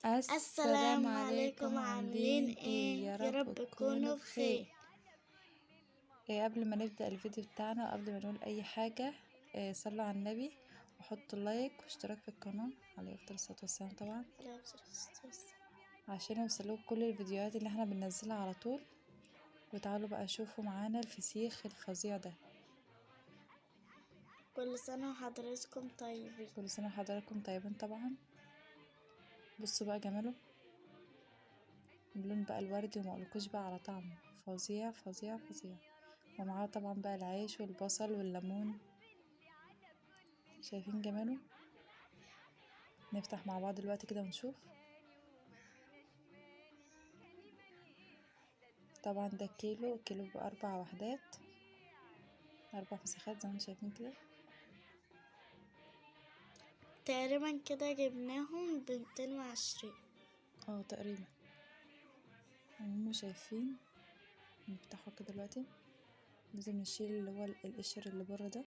السلام عليكم، عاملين ايه؟ يا يا رب رب تكونوا تكونوا بخير. بخير. قبل ما نبدأ الفيديو بتاعنا وقبل ما نقول اي حاجة، صلوا على النبي وحطوا لايك واشتراك في القناة عليه افضل الصلاة والسلام طبعا، عشان يوصلوك كل الفيديوهات اللي احنا بننزلها على طول. وتعالوا بقى شوفوا معانا الفسيخ الفظيع ده. كل سنة وحضراتكم طيبين. كل سنة وحضراتكم طيبين طبعا. بصوا بقى جماله، اللون بقى الوردي ومقولكوش بقى على طعم فظيع فظيع فظيع. ومعاه طبعا بقى العيش والبصل والليمون، شايفين جماله؟ نفتح مع بعض دلوقتي كده ونشوف. طبعا ده كيلو بأربع وحدات، 4 فسيخات زي ما انتم شايفين كده. تقريبا كده جبناهم ب220. تقريبا. هم شايفين، نفتحه كده دلوقتي. لازم نشيل اللي هو القشر اللي بره ده.